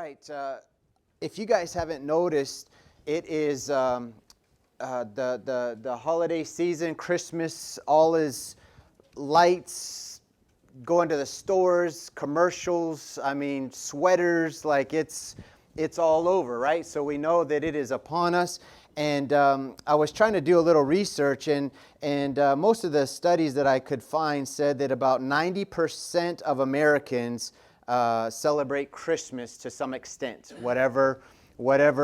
right. If you guys haven't noticed, it is the holiday season, Christmas. All is lights, going to the stores, commercials. I mean, sweaters. Like it's all over, right? So we know that it is upon us. And I was trying to do a little research, and most of the studies that I could find said that about 90% of Americans celebrate Christmas to some extent, whatever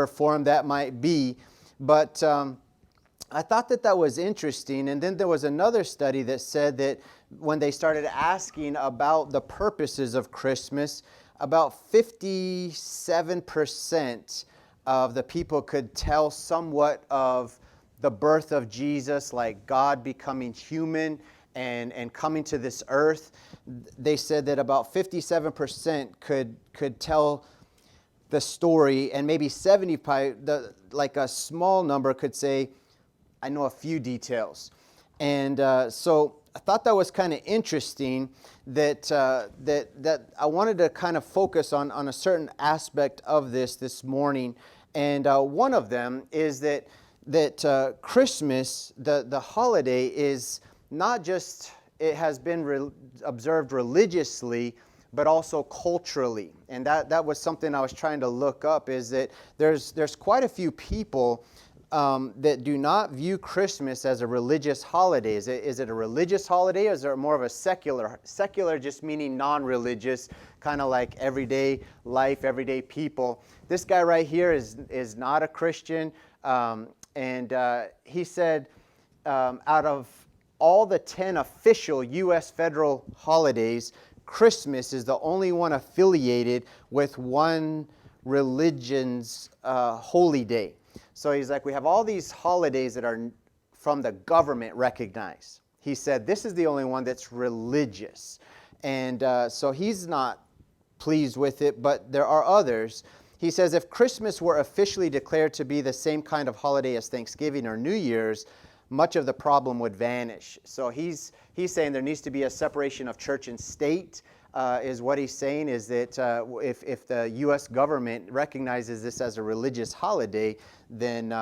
form that might be. But I thought that was interesting. And then there was another study that said that when they started asking about the purposes of Christmas, about 57% of the people could tell somewhat of the birth of Jesus, like God becoming human and coming to this earth. They said that about 57% could tell the story, and maybe 75, like a small number, could say, I know a few details. And so I thought that was kind of interesting that I wanted to kind of focus on a certain aspect of this morning. And one of them is that Christmas, the holiday, is not just, it has been observed religiously, but also culturally. And that was something I was trying to look up, is that there's quite a few people that do not view Christmas as a religious holiday. Is it a religious holiday, or is it more of a secular? Secular just meaning non-religious, kind of like everyday life, everyday people. This guy right here is not a Christian, and he said out of all the 10 official U.S. federal holidays, Christmas is the only one affiliated with one religion's holy day. So he's like, we have all these holidays that are from the government recognized. He said, this is the only one that's religious. And so he's not pleased with it, but there are others. He says, if Christmas were officially declared to be the same kind of holiday as Thanksgiving or New Year's, much of the problem would vanish. So he's saying there needs to be a separation of church and state. Is what he's saying, is that if the U.S. government recognizes this as a religious holiday, then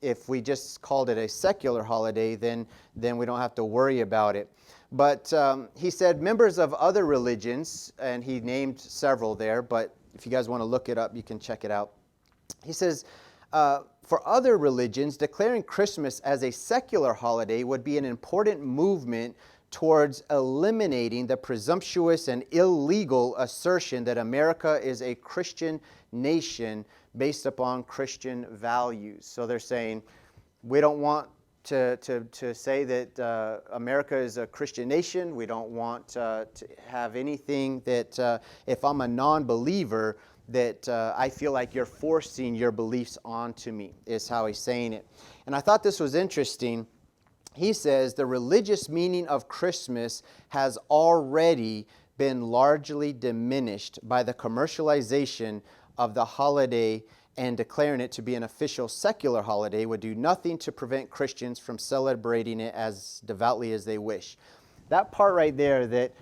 if we just called it a secular holiday, then we don't have to worry about it. But he said members of other religions, and he named several there, but if you guys want to look it up, you can check it out. He says, for other religions, declaring Christmas as a secular holiday would be an important movement towards eliminating the presumptuous and illegal assertion that America is a Christian nation based upon Christian values. So they're saying, we don't want to say that America is a Christian nation. We don't want to have anything that if I'm a non-believer, that I feel like you're forcing your beliefs onto me, is how he's saying it. And I thought this was interesting. He says the religious meaning of Christmas has already been largely diminished by the commercialization of the holiday, and declaring it to be an official secular holiday would do nothing to prevent Christians from celebrating it as devoutly as they wish. That part right there, that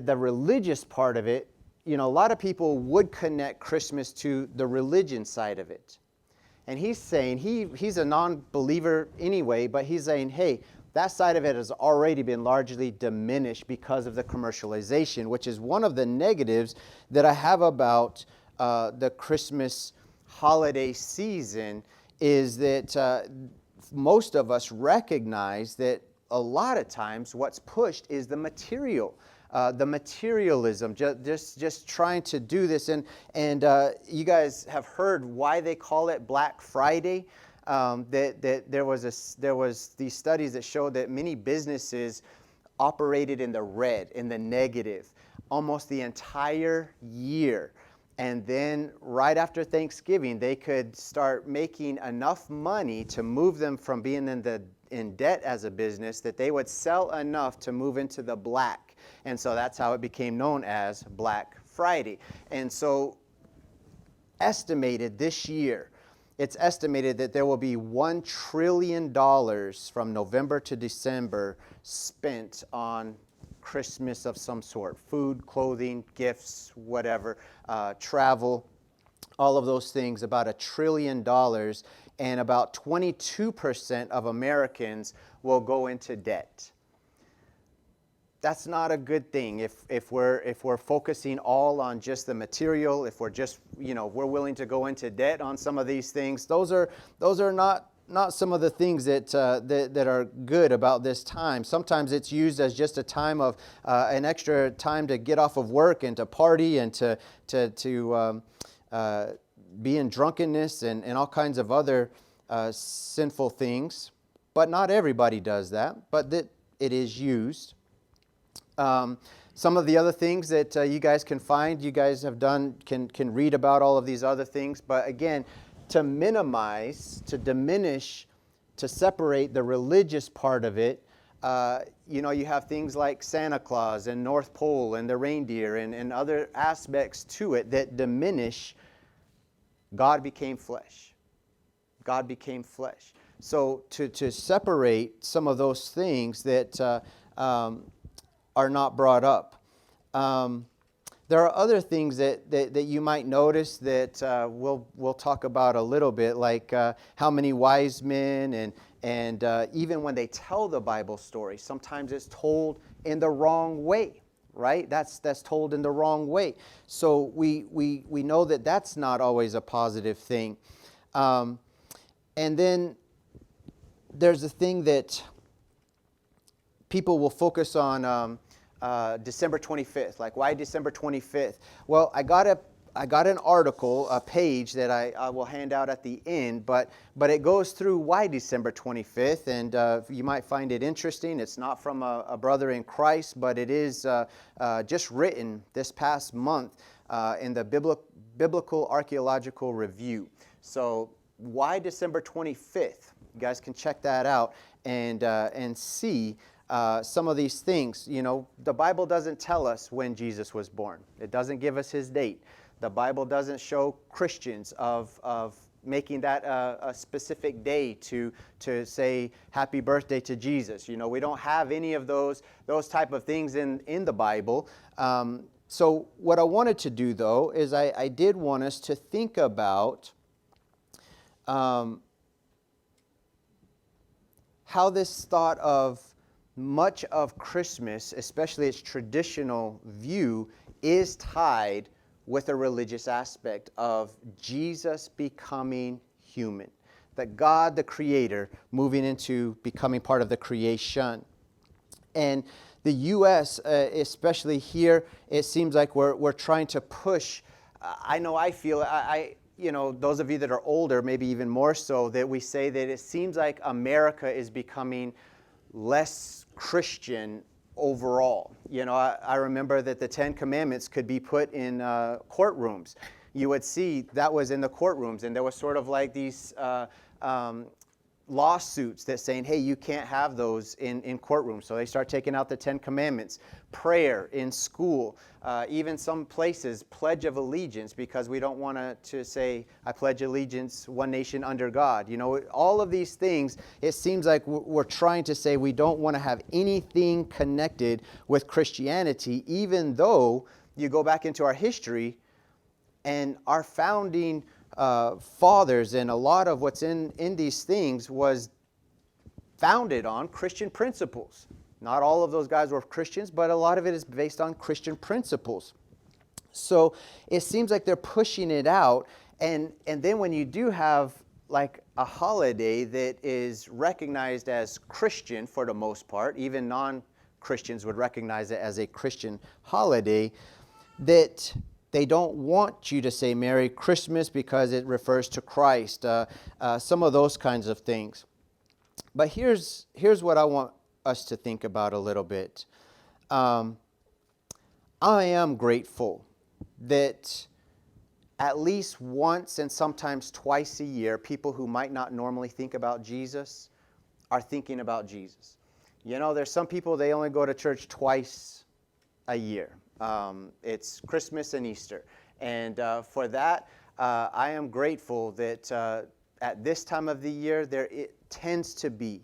the religious part of it, a lot of people would connect Christmas to the religion side of it. And he's saying, he's a non-believer anyway, but he's saying, hey, that side of it has already been largely diminished because of the commercialization, which is one of the negatives that I have about the Christmas holiday season, is that most of us recognize that a lot of times what's pushed is the material. The materialism, just trying to do this. And you guys have heard why they call it Black Friday. That there was these studies that showed that many businesses operated in the red, in the negative, almost the entire year. And then right after Thanksgiving, they could start making enough money to move them from being in debt as a business, that they would sell enough to move into the black. And so that's how it became known as Black Friday. And so estimated this year, it's estimated that there will be $1 trillion from November to December spent on Christmas of some sort. Food, clothing, gifts, whatever, travel. all of those things, about $1 trillion, and about 22% of Americans will go into debt. That's not a good thing if we're focusing all on just the material, if we're just, we're willing to go into debt on some of these things. Those are not some of the things that are good about this time. Sometimes it's used as just a time of an extra time to get off of work and to party and to be in drunkenness and all kinds of other sinful things. But not everybody does that, but that it is used. Some of the other things that you guys can find, you guys have done, can read about all of these other things. But again, to minimize, to diminish, to separate the religious part of it, you have things like Santa Claus and North Pole and the reindeer and other aspects to it that diminish God became flesh. God became flesh. So to separate some of those things that are not brought up. There are other things that you might notice that we'll talk about a little bit, like how many wise men and even when they tell the Bible story, sometimes it's told in the wrong way, right? That's told in the wrong way. So we know that that's not always a positive thing. And then there's a thing that people will focus on. December 25th. Like, why December 25th? Well, I got an article, a page that I will hand out at the end, but it goes through why December 25th, and you might find it interesting. It's not from a brother in Christ, but it is just written this past month in the Biblical Archaeological Review. Why December 25th? You guys can check that out and see some of these things. The Bible doesn't tell us when Jesus was born. It doesn't give us his date. The Bible doesn't show Christians of making that a specific day to say happy birthday to Jesus. We don't have any of those type of things in the Bible. So what I wanted to do, though, is I did want us to think about how this thought of much of Christmas, especially its traditional view, is tied with a religious aspect of Jesus becoming human. That God, the Creator, moving into becoming part of the creation. And the U.S., especially here, it seems like we're trying to push. I know I feel, those of you that are older, maybe even more so, that we say that it seems like America is becoming less Christian overall. I remember that the Ten Commandments could be put in courtrooms. You would see that was in the courtrooms, and there was sort of like these lawsuits that saying, hey, you can't have those in courtrooms. So they start taking out the Ten Commandments. Prayer in school, even some places, Pledge of Allegiance, because we don't want to say, I pledge allegiance, one nation under God. All of these things, it seems like we're trying to say we don't want to have anything connected with Christianity, even though you go back into our history and our founding fathers, and a lot of what's in these things was founded on Christian principles. Not all of those guys were Christians, but a lot of it is based on Christian principles. So it seems like they're pushing it out, and then when you do have like a holiday that is recognized as Christian for the most part, even non-Christians would recognize it as a Christian holiday, that they don't want you to say Merry Christmas because it refers to Christ, some of those kinds of things. But here's what I want us to think about a little bit. I am grateful that at least once and sometimes twice a year, people who might not normally think about Jesus are thinking about Jesus. There's some people, they only go to church twice a year. It's Christmas and Easter. And for that, I am grateful that at this time of the year, it tends to be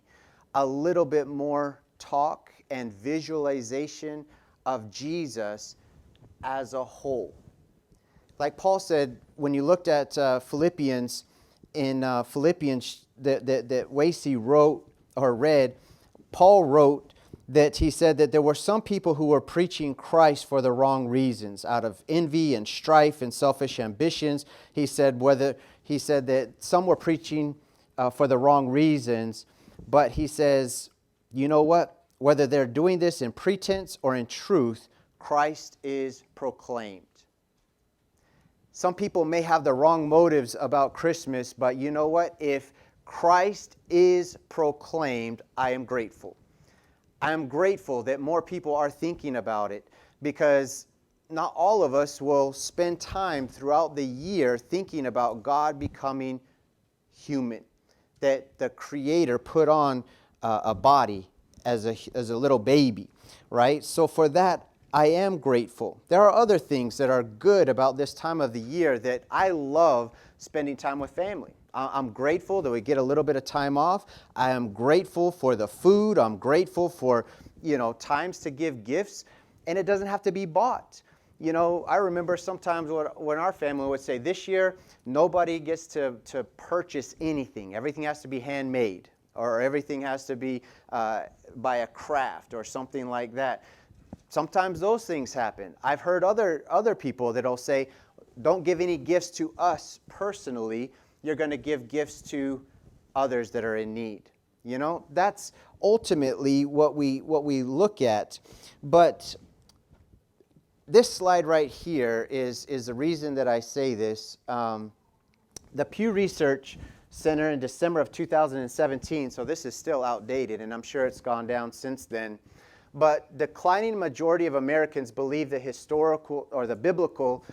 a little bit more talk and visualization of Jesus as a whole. Like Paul said, when you looked at Philippians, in Philippians that Wasey wrote or read, Paul wrote that he said that there were some people who were preaching Christ for the wrong reasons, out of envy and strife and selfish ambitions. He said that some were preaching for the wrong reasons, but he says, you know what? Whether they're doing this in pretense or in truth, Christ is proclaimed. Some people may have the wrong motives about Christmas, but you know what? If Christ is proclaimed, I am grateful. I am grateful that more people are thinking about it, because not all of us will spend time throughout the year thinking about God becoming human, that the Creator put on a body as a little baby, right? So for that, I am grateful. There are other things that are good about this time of the year that I love spending time with family. I'm grateful that we get a little bit of time off. I am grateful for the food. I'm grateful for, times to give gifts, and it doesn't have to be bought. I remember sometimes when our family would say, this year, nobody gets to purchase anything. Everything has to be handmade, or everything has to be by a craft or something like that. Sometimes those things happen. I've heard other people that'll say, don't give any gifts to us personally. You're going to give gifts to others that are in need. That's ultimately what we look at. But this slide right here is the reason that I say this. The Pew Research Center in December of 2017, so this is still outdated, and I'm sure it's gone down since then. But declining majority of Americans believe the historical or the biblical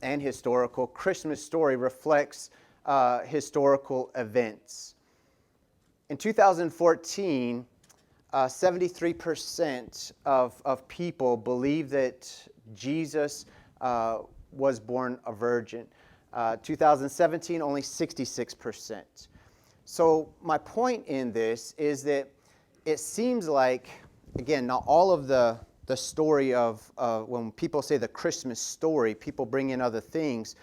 and historical Christmas story reflects historical events. In 2014, 73% of people believe that Jesus was born a virgin. 2017, only 66%. So my point in this is that it seems like, again, not all of the story of when people say the Christmas story, people bring in other things,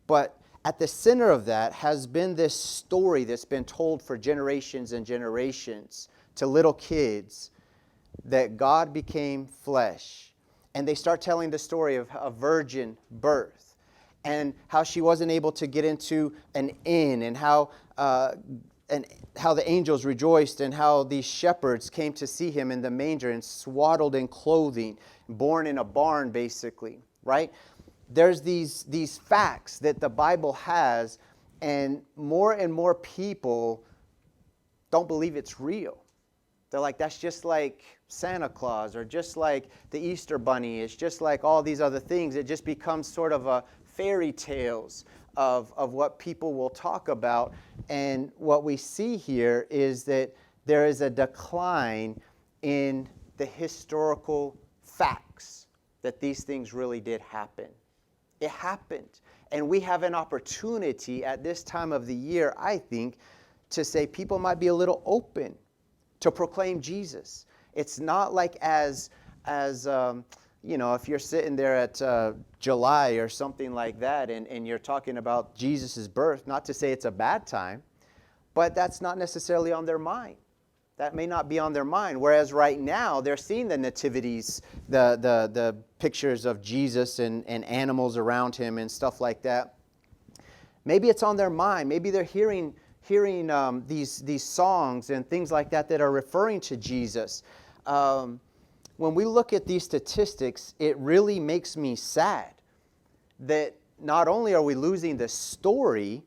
but at the center of that has been this story that's been told for generations and generations to little kids, that God became flesh. And they start telling the story of a virgin birth, and how she wasn't able to get into an inn, and how the angels rejoiced, and how these shepherds came to see him in the manger and swaddled in clothing, born in a barn, basically, right? There's these facts that the Bible has, and more people don't believe it's real. They're like, that's just like Santa Claus, or just like the Easter Bunny. It's just like all these other things. It just becomes sort of a fairy tales of what people will talk about. And what we see here is that there is a decline in the historical facts that these things really did happen. It happened. And we have an opportunity at this time of the year, I think, to say people might be a little open to proclaim Jesus. It's not like as if you're sitting there at July or something like that, and you're talking about Jesus' birth, not to say it's a bad time, but that's not necessarily on their mind. That may not be on their mind. Whereas right now, they're seeing the nativities, the pictures of Jesus and animals around him and stuff like that. Maybe it's on their mind. Maybe they're hearing these songs and things like that are referring to Jesus. When we look at these statistics, it really makes me sad that not only are we losing the story,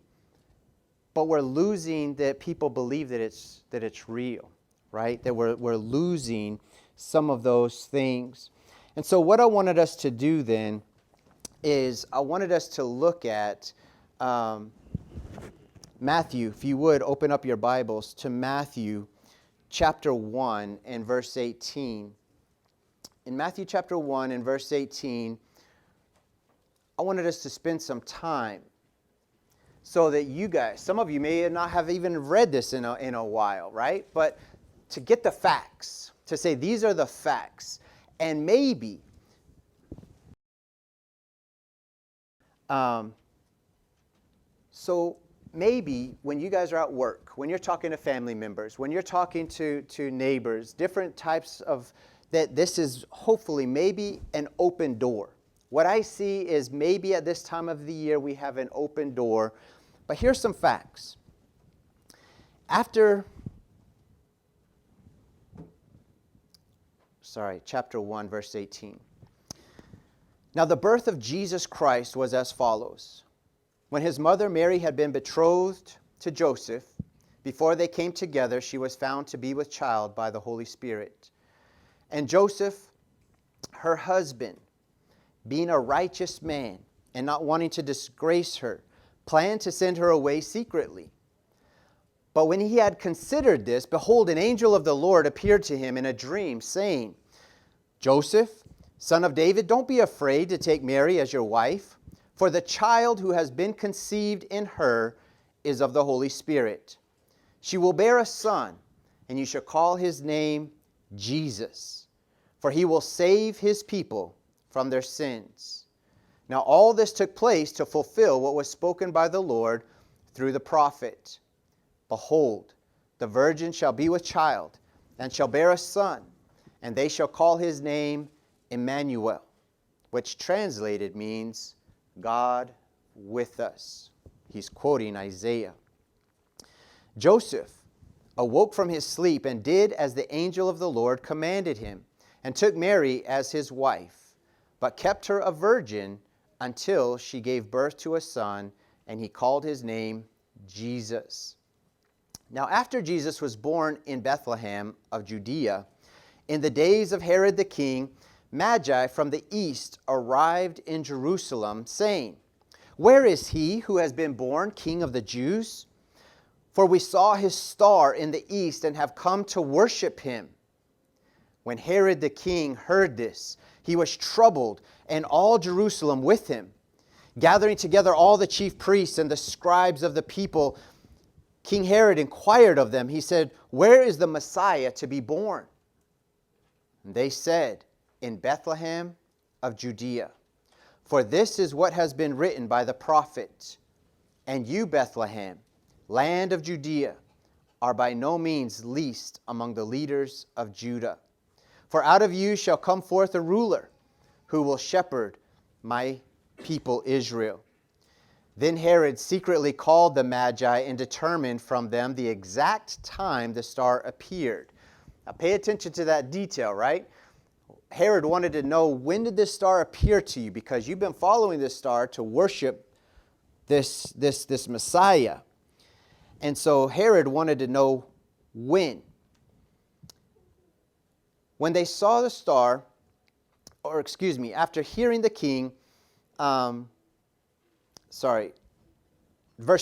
but we're losing that people believe that it's real, right? That we're losing some of those things. And so what I wanted us to do then is I wanted us to look at Matthew. If you would, open up your Bibles to Matthew chapter 1 and verse 18. In Matthew chapter 1 and verse 18, I wanted us to spend some time so that you guys, some of you may not have even read this in a while, right? But to get the facts, to say these are the facts, and maybe So maybe when you guys are at work, when you're talking to family members, when you're talking to neighbors, different types of, that this is hopefully maybe an open door. What I see is maybe at this time of the year we have an open door. But here's some facts. Chapter 1, verse 18. Now the birth of Jesus Christ was as follows. When his mother Mary had been betrothed to Joseph, before they came together, she was found to be with child by the Holy Spirit. And Joseph, her husband, being a righteous man and not wanting to disgrace her, planned to send her away secretly. But when he had considered this, behold, an angel of the Lord appeared to him in a dream, saying, Joseph, son of David, don't be afraid to take Mary as your wife, for the child who has been conceived in her is of the Holy Spirit. She will bear a son, and you shall call his name Jesus, for he will save his people from their sins. Now all this took place to fulfill what was spoken by the Lord through the prophet. Behold, the virgin shall be with child, and shall bear a son, and they shall call his name Emmanuel, which translated means God with us. He's quoting Isaiah. Joseph awoke from his sleep and did as the angel of the Lord commanded him, and took Mary as his wife, but kept her a virgin until she gave birth to a son, and he called his name Jesus. Now after Jesus was born in Bethlehem of Judea, in the days of Herod the king, Magi from the east arrived in Jerusalem, saying, Where is he who has been born King of the Jews? For we saw his star in the east and have come to worship him. When Herod the king heard this, he was troubled, and all Jerusalem with him. Gathering together all the chief priests and the scribes of the people, King Herod inquired of them. He said, Where is the Messiah to be born? And they said, In Bethlehem of Judea. For this is what has been written by the prophet. And you, Bethlehem, land of Judea, are by no means least among the leaders of Judah. For out of you shall come forth a ruler who will shepherd my people Israel. Then Herod secretly called the Magi and determined from them the exact time the star appeared. Now pay attention to that detail, right? Herod wanted to know, when did this star appear to you? Because you've been following this star to worship this Messiah. And so Herod wanted to know when. When they saw the star, after hearing the king, verse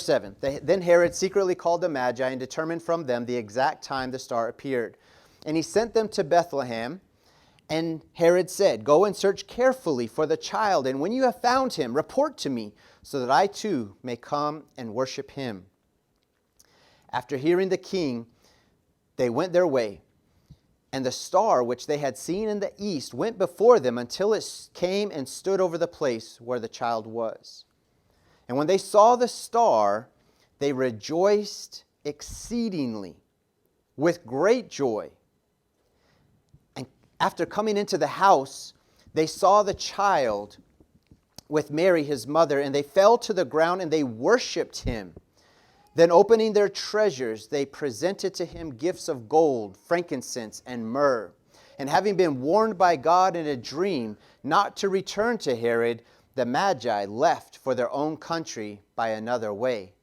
7. Then Herod secretly called the Magi and determined from them the exact time the star appeared. And he sent them to Bethlehem. And Herod said, Go and search carefully for the child, and when you have found him, report to me, so that I too may come and worship him. After hearing the king, they went their way. And the star which they had seen in the east went before them until it came and stood over the place where the child was. And when they saw the star, they rejoiced exceedingly with great joy. And after coming into the house, they saw the child with Mary his mother, and they fell to the ground and they worshipped him. Then opening their treasures, they presented to him gifts of gold, frankincense, and myrrh. And having been warned by God in a dream not to return to Herod, the Magi left for their own country by another way.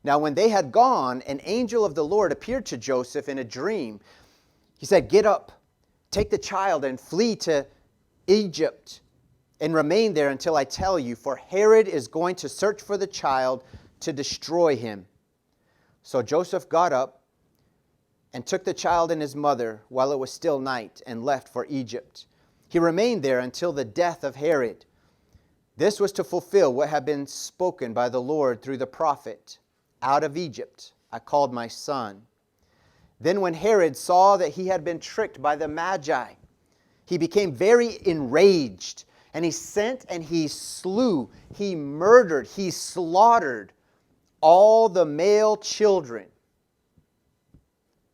Now when they had gone, an angel of the Lord appeared to Joseph in a dream. He said, Get up, take the child, and flee to Egypt, and remain there until I tell you, for Herod is going to search for the child to destroy him. So Joseph got up and took the child and his mother while it was still night and left for Egypt. He remained there until the death of Herod. This was to fulfill what had been spoken by the Lord through the prophet. Out of Egypt I called my son. Then when Herod saw that he had been tricked by the Magi, he became very enraged And he sent and he slew, he murdered, he slaughtered all the male children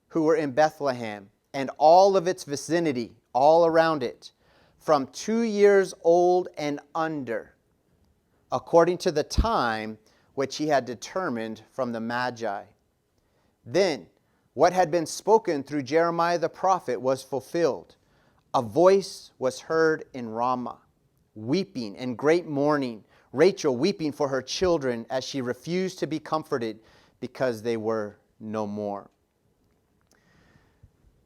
who were in Bethlehem and all of its vicinity, all around it, from 2 years old and under, according to the time which he had determined from the Magi. Then what had been spoken through Jeremiah the prophet was fulfilled. A voice was heard in Ramah, weeping and great mourning, Rachel weeping for her children as she refused to be comforted because they were no more.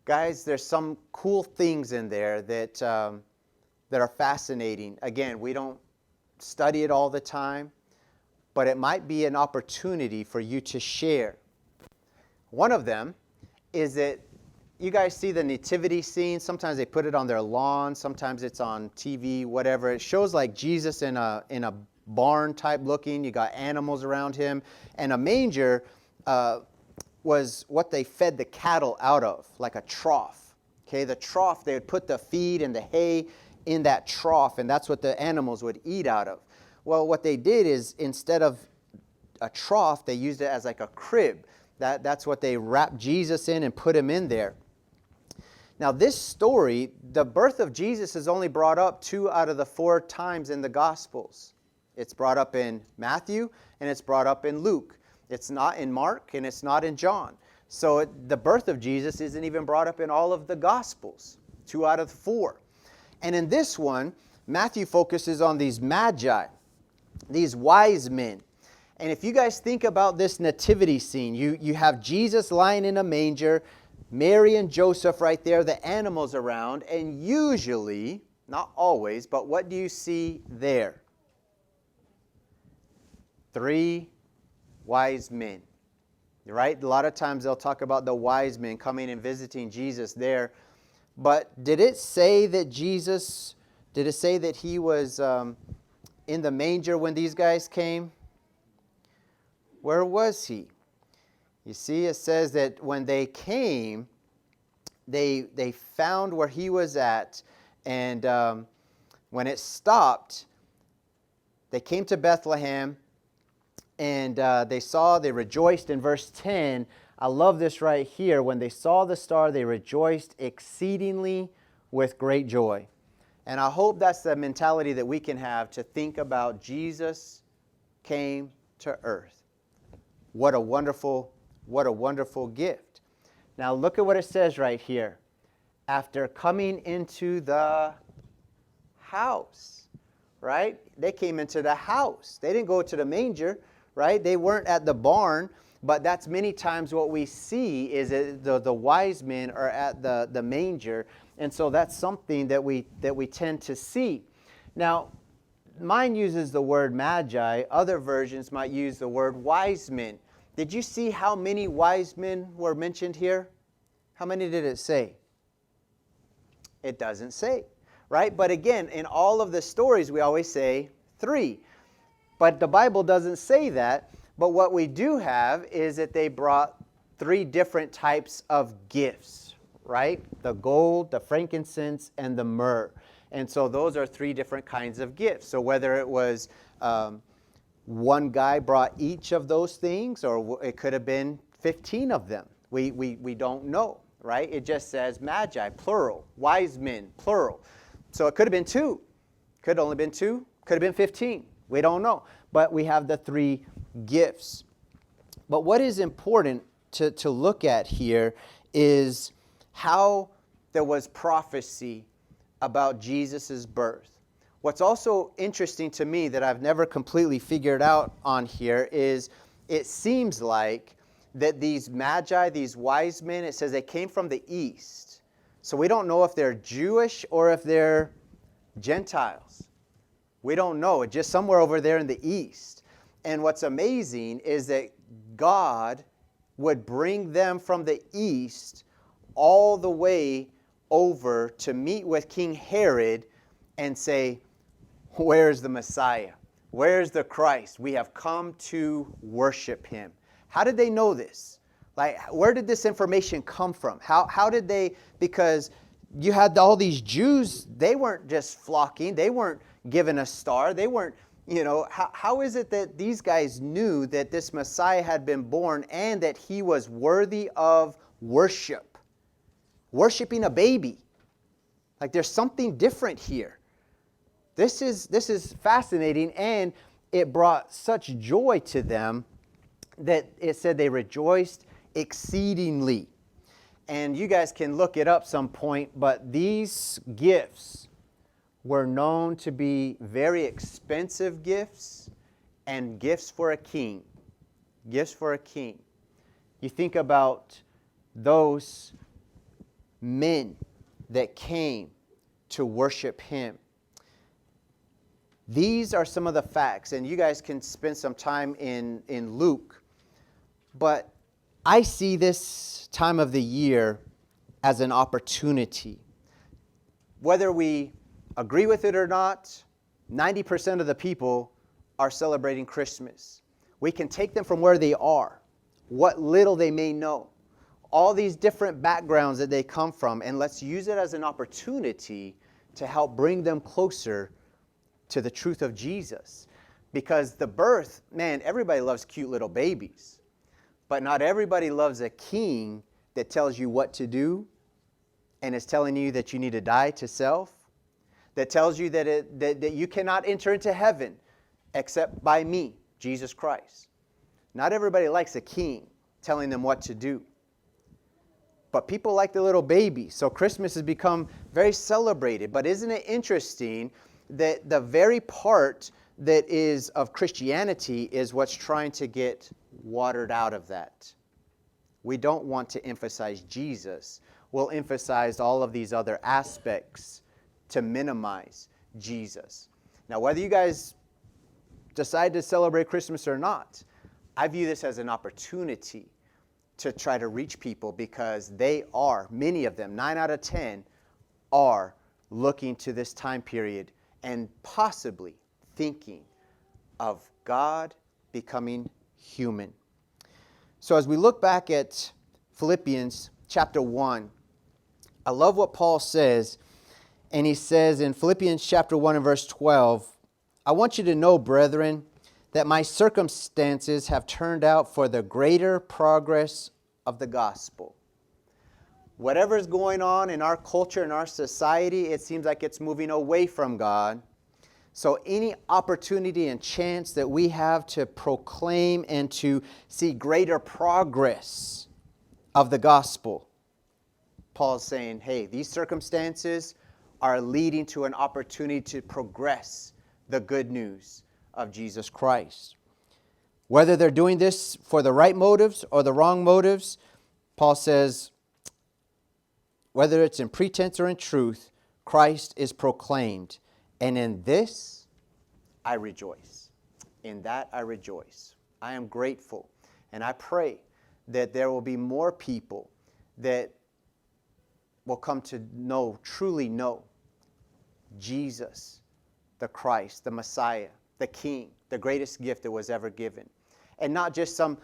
Guys, there's some cool things in there that are fascinating. Again, we don't study it all the time, but it might be an opportunity for you to share. One of them is that you guys see the nativity scene. Sometimes they put it on their lawn. Sometimes it's on TV, whatever. It shows like Jesus in a barn type looking. You got animals around him. And a manger was what they fed the cattle out of, like a trough. Okay, the trough, they would put the feed and the hay in that trough, and that's what the animals would eat out of. Well, what they did is instead of a trough, they used it as like a crib. That's what they wrapped Jesus in and put him in there. Now this story, the birth of Jesus, is only brought up 2 out of the 4 times in the Gospels. It's brought up in Matthew and it's brought up in Luke. It's not in Mark and it's not in John. So the birth of Jesus isn't even brought up in all of the Gospels, 2 out of 4. And in this one, Matthew focuses on these magi, these wise men. And if you guys think about this nativity scene, you have Jesus lying in a manger, Mary and Joseph right there, the animals around, and usually, not always, but what do you see there? 3 wise men, right? A lot of times they'll talk about the wise men coming and visiting Jesus there. But did it say that he was in the manger when these guys came? Where was he? You see, it says that when they came, they found where he was at. And when it stopped, they came to Bethlehem. And they rejoiced in verse 10. I love this right here. When they saw the star, they rejoiced exceedingly with great joy. And I hope that's the mentality that we can have to think about Jesus came to earth. What a wonderful gift. Now look at what it says right here. After coming into the house, right? They came into the house. They didn't go to the manger. Right? They weren't at the barn, but that's many times what we see is that the wise men are at the manger, and so that's something that we tend to see. Now, mine uses the word magi. Other versions might use the word wise men. Did you see how many wise men were mentioned here? How many did it say? It doesn't say, right? But again, in all of the stories, we always say 3. But the Bible doesn't say that. But what we do have is that they brought 3 different types of gifts, right? The gold, the frankincense, and the myrrh. And so those are 3 different kinds of gifts. So whether it was one guy brought each of those things, or it could have been 15 of them. We don't know, right? It just says magi, plural, wise men, plural. So it could have been 2. Could have only been 2. Could have been 15. We don't know. But we have the 3 gifts. But what is important to look at here is how there was prophecy about Jesus' birth. What's also interesting to me that I've never completely figured out on here is it seems like that these magi, these wise men, it says they came from the east. So we don't know if they're Jewish or if they're Gentiles. We don't know. It's just somewhere over there in the east. And what's amazing is that God would bring them from the east all the way over to meet with King Herod and say, where's the Messiah? Where's the Christ? We have come to worship him. How did they know this? Like, where did this information come from? How did they, because you had all these Jews, they weren't just flocking. They weren't given a star. They weren't, how is it that these guys knew that this Messiah had been born and that he was worthy of worship? Worshiping a baby. Like there's something different here. This is fascinating, and it brought such joy to them that it said they rejoiced exceedingly. And you guys can look it up some point, but these gifts were known to be very expensive gifts and gifts for a king. Gifts for a king. You think about those men that came to worship him. These are some of the facts, and you guys can spend some time in Luke, but I see this time of the year as an opportunity. Whether we agree with it or not, 90% of the people are celebrating Christmas. We can take them from where they are, what little they may know, all these different backgrounds that they come from, and let's use it as an opportunity to help bring them closer to the truth of Jesus. Because the birth, man, everybody loves cute little babies. But not everybody loves a king that tells you what to do and is telling you that you need to die to self, that tells you that you cannot enter into heaven except by me, Jesus Christ. Not everybody likes a king telling them what to do. But people like the little baby. So Christmas has become very celebrated. But isn't it interesting that the very part that is of Christianity is what's trying to get watered out of that? We don't want to emphasize Jesus. We'll emphasize all of these other aspects to minimize Jesus. Now, whether you guys decide to celebrate Christmas or not, I view this as an opportunity to try to reach people, because they are, many of them, 9 out of 10, are looking to this time period and possibly thinking of God becoming human. So as we look back at Philippians chapter 1, I love what Paul says. And he says in Philippians chapter 1 and verse 12, I want you to know, brethren, that my circumstances have turned out for the greater progress of the gospel. Whatever is going on in our culture, in our society, it seems like it's moving away from God. So any opportunity and chance that we have to proclaim and to see greater progress of the gospel, Paul's saying, hey, these circumstances are leading to an opportunity to progress the good news of Jesus Christ. Whether they're doing this for the right motives or the wrong motives, Paul says, whether it's in pretense or in truth, Christ is proclaimed. And in this, I rejoice. In that, I rejoice. I am grateful. And I pray that there will be more people that will come to know, truly know, Jesus, the Christ, the Messiah, the King, the greatest gift that was ever given. And not just some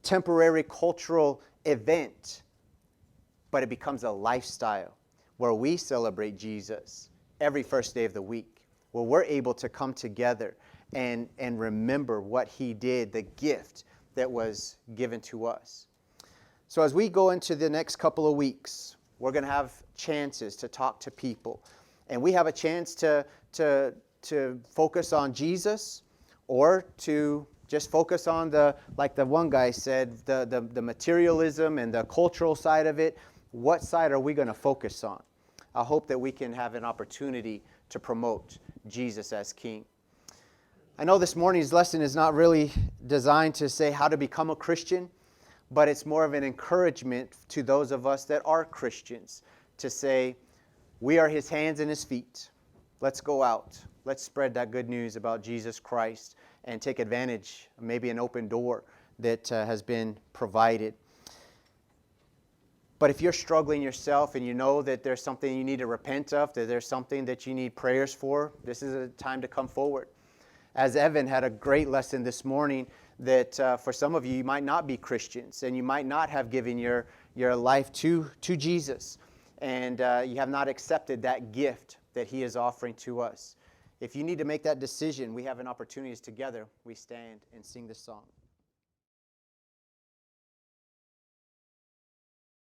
temporary cultural event, but it becomes a lifestyle where we celebrate Jesus every first day of the week, where we're able to come together and remember what he did, the gift that was given to us. So as we go into the next couple of weeks, we're going to have chances to talk to people. And we have a chance to focus on Jesus, or to just focus on the, like the one guy said, the materialism and the cultural side of it. What side are we going to focus on? I hope that we can have an opportunity to promote Jesus as King. I know this morning's lesson is not really designed to say how to become a Christian, but it's more of an encouragement to those of us that are Christians to say, we are his hands and his feet. Let's go out. Let's spread that good news about Jesus Christ and take advantage, maybe an open door that has been provided. But if you're struggling yourself and you know that there's something you need to repent of, that there's something that you need prayers for, this is a time to come forward. As Evan had a great lesson this morning, that for some of you, you might not be Christians and you might not have given your life to Jesus. And you have not accepted that gift that he is offering to us. if you need to make that decision, we have an opportunity together. We stand and sing this song.